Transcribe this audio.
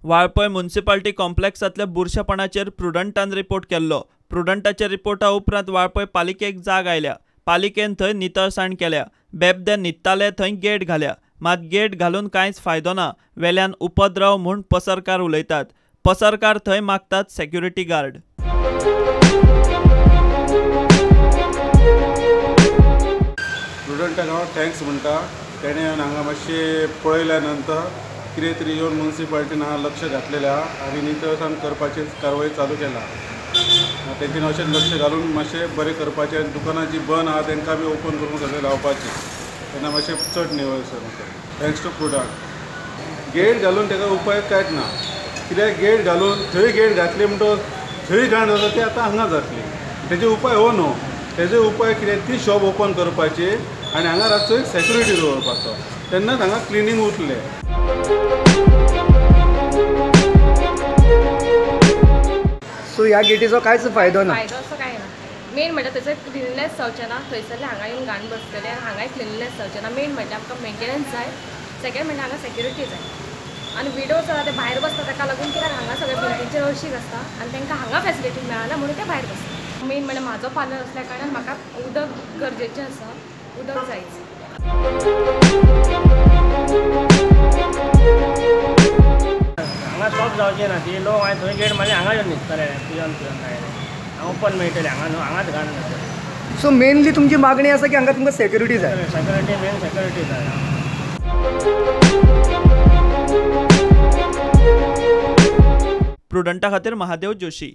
Valpoi municipality कॉम्प्लेक्सांतल्या बुरशेपणाचेर प्रुडंटान report केल्लो। प्रुडंटाच्या रिपोर्टा उपरांत वाळपय पालिकेक जाग आयल्या। पालिकेन थंय नितळसाण केल्या। बेबदे न्हिदताले थंय गेट घाल्या। मात गेट घालून कांयच फायदो ना। वेल्यान उपद्रव म्हूण पसरकार उलयतात। पसरकार थंय मागतात सेक्युरिटी गार्ड। प्रुडंटाक हांव थँक्स म्हणटा। तेणें हांगा मातशें पळयल्या नंतर कितें तरी येवन म्युनिसिपालिटीन हांगा लक्ष घातलेलें आहा आनी नितळसाण करपाची कारवाई चालू केला। तेंच्यांनी अशें लक्ष घालून मातशें बरें करपाचें। दुकानां जीं बंद आहा तांकां बी ओपन करून सगळें लावपाचें। तेन्ना मातशें चड निवळसाण करता। Thanks to prudent. गेट घालून ताका उपाय कांयच ना। कित्याक गेट घालून थंय गेट घातली म्हणटच थंय घाण जाता ती आतां हांगा जातली। तेजे उपाय हो न्हू। तेजो उपाय कितें ती शॉप ओपन करपाची आनी हांगा रातचो एक सेक्युरिटी दवरपाचो। तेन्नाच हांगा क्लिनींग उरतलें। सो ह्या गेटीचो कांयच फायदो ना। फायदो असो काय ना। मेन म्हणल्यार थंयसर क्लिननेस जावचें ना। थंयसरले हांगा येवन घाण बसतले आनी हांगाय क्लिननेस जावचें ना। मेन म्हणल्यार आमकां मेंटेनन्स जाय। सेकेंड म्हणल्यार हांगा सेक्युरिटी जाय। आनी विडोज आसा ते भायर बसता ताका लागून कित्याक हांगा सगळे बिल्डींगचेर हळशीक आसता आनी तांकां हांगा फॅसिलिटी मेळना म्हणून ते भायर बसता। मेन म्हणल्यार म्हाजो पार्लर असल्या कारणान म्हाका उदक गरजेचें आसा। उदक जायच। हांगा स्टॉप जावचें ना। ती लोक हांवें थंय गेट मारली हांगा येवन न्हिदतले पिवन हांगा ओपन मेळटलें हांगा न्हू हांगाच घाण जातलें। सो मेनली तुमची मागणी आसा की हांगा तुमकां सेक्युरिटी जाय। सेक्युरिटी मेन सेक्युरिटी जाय। प्रुडंटा खातीर महादेव जोशी।